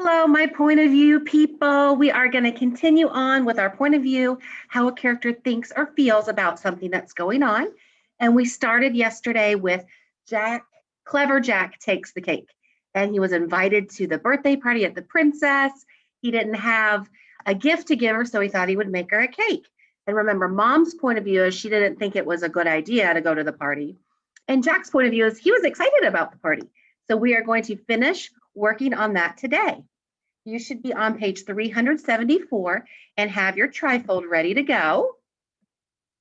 Hello, my point of view people. We are going to continue on with our point of view, how a character thinks or feels about something that's going on. And we started yesterday with Jack, clever Jack takes the cake. And he was invited to the birthday party at the princess. He didn't have a gift to give her, so he thought he would make her a cake. And remember, mom's point of view is she didn't think it was a good idea to go to the party. And Jack's point of view is he was excited about the party. So we are going to finish working on that today. You should be on page 374 and have your trifold ready to go.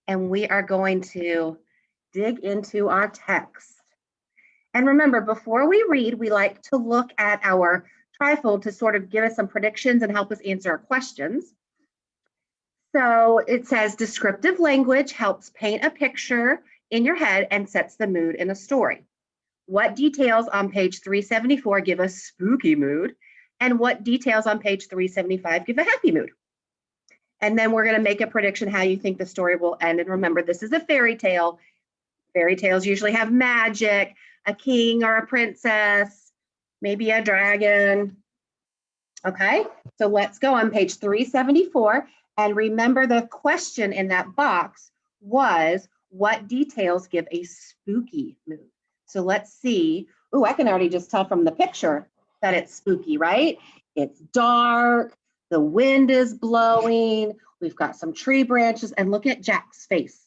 And we are going to dig into our text. And remember, before we read, we like to look at our trifold to sort of give us some predictions and help us answer our questions. So it says descriptive language helps paint a picture in your head and sets the mood in a story. What details on page 374 give a spooky mood? And what details on page 375 give a happy mood? And then we're going to make a prediction how you think the story will end. And remember, this is a fairy tale. Fairy tales usually have magic, a king or a princess, maybe a dragon. Okay, so let's go on page 374. And remember, the question in that box was, what details give a spooky mood? So let's see. Oh, I can already just tell from the picture that it's spooky, right? It's dark, the wind is blowing, we've got some tree branches, and look at Jack's face.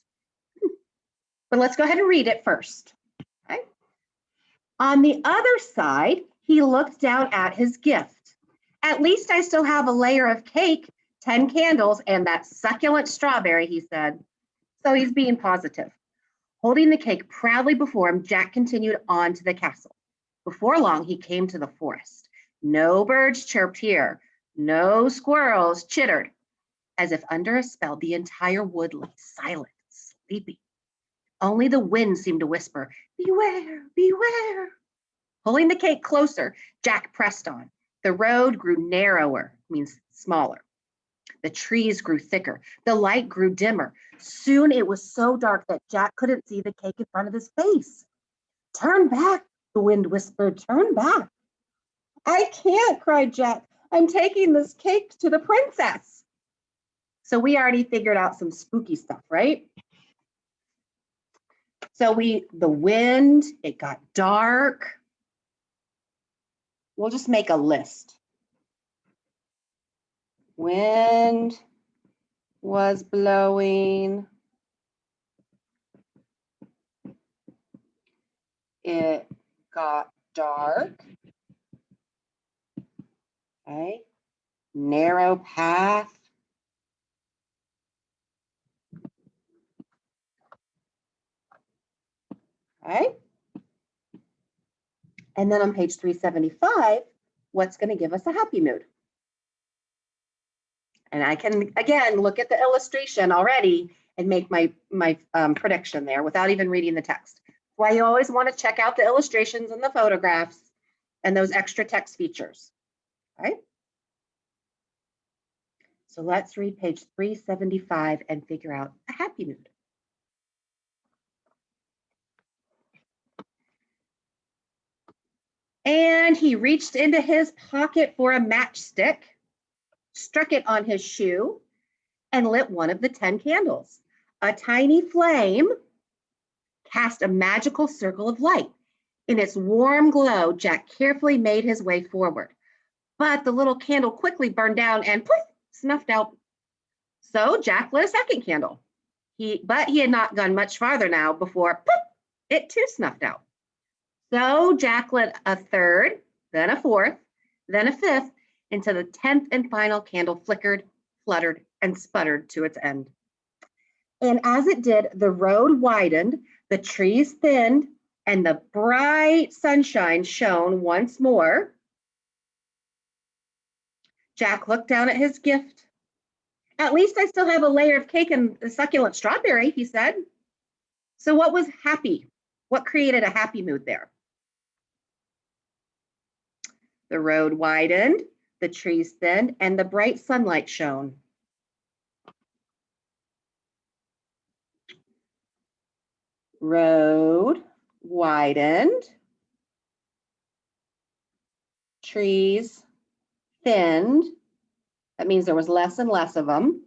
But let's go ahead and read it first. Okay. On the other side, he looked down at his gift. At least I still have a layer of cake, 10 candles, and that succulent strawberry, he said. So he's being positive. Holding the cake proudly before him, Jack continued on to the castle. Before long, he came to the forest. No birds chirped here. No squirrels chittered. As if under a spell, the entire wood lay silent, sleepy. Only the wind seemed to whisper, "Beware, beware." Pulling the cake closer, Jack pressed on. The road grew narrower, means smaller. The trees grew thicker. The light grew dimmer. Soon it was so dark that Jack couldn't see the cake in front of his face. "Turn back," the wind whispered, "turn back." "I can't," cried Jack. "I'm taking this cake to the princess." So we already figured out some spooky stuff, right? So the wind, it got dark. We'll just make a list. Wind was blowing. It got dark. Okay. Narrow path. Okay. And then on page 375, what's going to give us a happy mood? And I can, again, look at the illustration already and make my prediction there without even reading the text. Why you always want to check out the illustrations and the photographs and those extra text features. Okay. So let's read page 375 and figure out a happy mood. And he reached into his pocket for a matchstick, struck it on his shoe, and lit one of the 10 candles. A tiny flame cast a magical circle of light. In its warm glow, Jack carefully made his way forward. But the little candle quickly burned down and poof, snuffed out. So Jack lit a second candle. But he had not gone much farther now before poof, it too snuffed out. So Jack lit a third, then a fourth, then a fifth, until the 10th and final candle flickered, fluttered, and sputtered to its end. And as it did, the road widened, the trees thinned, and the bright sunshine shone once more. Jack looked down at his gift. At least I still have a layer of cake and the succulent strawberry, he said. So what was happy? What created a happy mood there? The road widened, the trees thinned, and the bright sunlight shone. Road widened, trees thinned. That means there was less and less of them.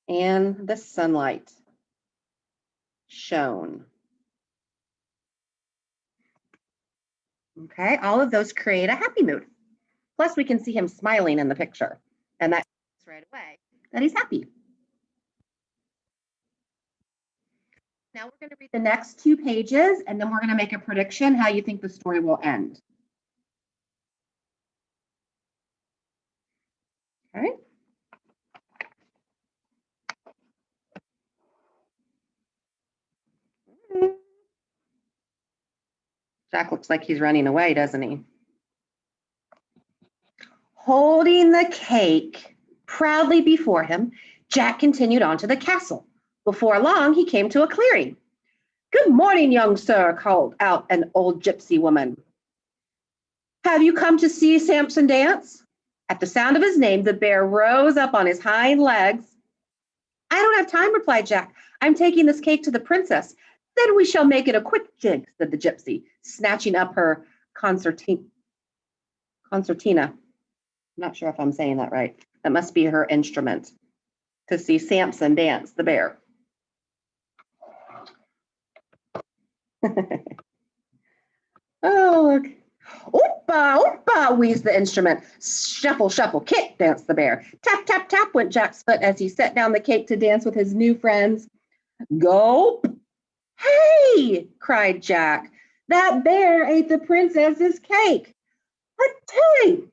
And the sunlight shone. Okay, all of those create a happy mood. Plus, we can see him smiling in the picture, and that's right away that he's happy. Now we're going to read the next 2 pages, and then we're going to make a prediction how you think the story will end. Okay. Jack looks like he's running away, doesn't he? Holding the cake proudly before him, Jack continued on to the castle. Before long, he came to a clearing. "Good morning, young sir," called out an old gypsy woman. "Have you come to see Samson dance?" At the sound of his name, the bear rose up on his hind legs. "I don't have time," replied Jack. "I'm taking this cake to the princess. Then we shall make it a quick jig," said the gypsy, snatching up her concertina. I'm not sure if I'm saying that right. That must be her instrument, to see Samson dance the bear. Oh, look. "Oompa, oompa," wheezed the instrument. "Shuffle, shuffle, kick," danced the bear. Tap, tap, tap went Jack's foot as he set down the cake to dance with his new friends. "Gulp." "Hey," cried Jack, "that bear ate the princess's cake." "Attay!"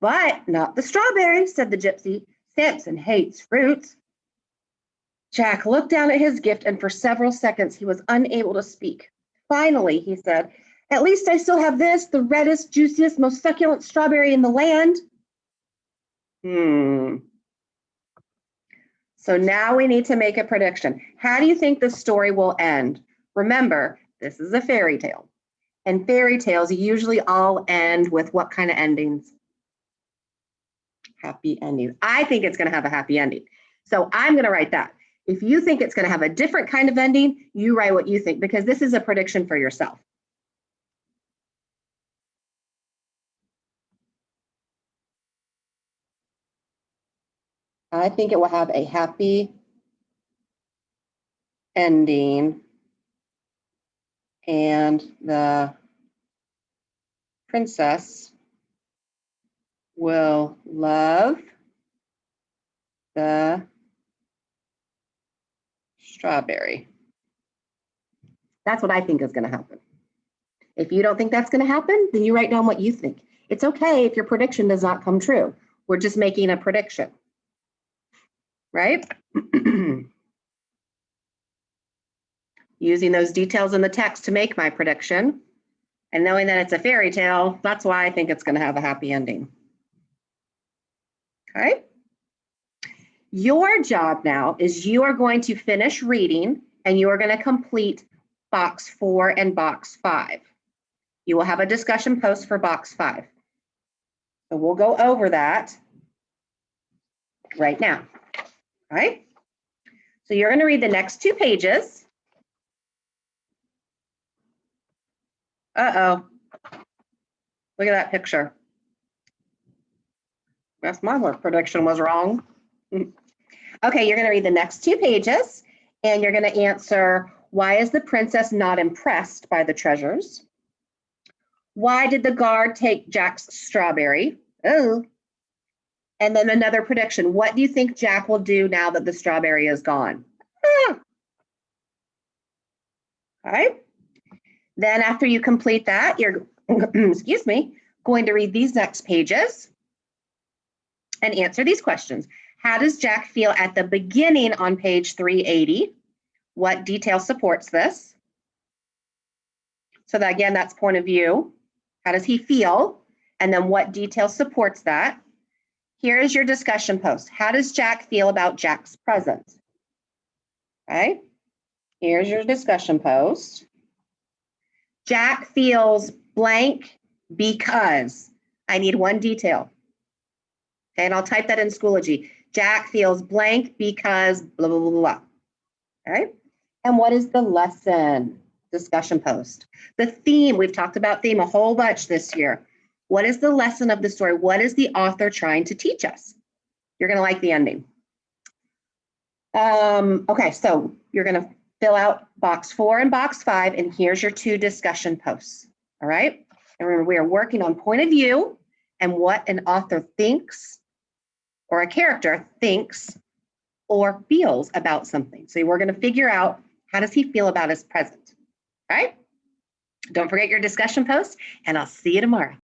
"But not the strawberry," said the gypsy. "Samson hates fruits." Jack looked down at his gift, and for several seconds he was unable to speak. Finally, he said, "At least I still have this, the reddest, juiciest, most succulent strawberry in the land." So now we need to make a prediction. How do you think the story will end? Remember, this is a fairy tale. And fairy tales usually all end with what kind of endings? Happy endings. I think it's going to have a happy ending. So I'm going to write that. If you think it's going to have a different kind of ending, you write what you think, because this is a prediction for yourself. I think it will have a happy ending, and the princess will love the strawberry. That's what I think is going to happen. If you don't think that's going to happen, then you write down what you think. It's okay if your prediction does not come true. We're just making a prediction, right? Using those details in the text to make my prediction, and knowing that it's a fairy tale, that's why I think it's going to have a happy ending. Okay. Your job now is you are going to finish reading, and you are going to complete box 4 and box 5. You will have a discussion post for box 5. So we'll go over that right now. All right. So you're going to read the next 2 pages. Uh-oh. Look at that picture. Guess my prediction was wrong. Okay, you're going to read the next 2 pages, and you're going to answer, why is the princess not impressed by the treasures? Why did the guard take Jack's strawberry? Oh. And then another prediction. What do you think Jack will do now that the strawberry is gone? Ah. All right. Then after you complete that, you're, excuse me, going to read these next pages and answer these questions. How does Jack feel at the beginning on page 380? What detail supports this? So that, again, that's point of view. How does he feel? And then what detail supports that? Here is your discussion post. How does Jack feel about Jack's present? Okay. Here's your discussion post. Jack feels blank because. I need one detail. Okay, and I'll type that in Schoology. Jack feels blank because blah, blah, blah, blah. Okay. And what is the lesson? Discussion post. The theme, we've talked about theme a whole bunch this year. What is the lesson of the story? What is the author trying to teach us? You're going to like the ending. Okay, so you're going to fill out box 4 and box 5, and here's your 2 discussion posts. All right. And remember, we are working on point of view and what an author thinks or a character thinks or feels about something. So we're going to figure out, how does he feel about his present? All right. Don't forget your discussion post, and I'll see you tomorrow.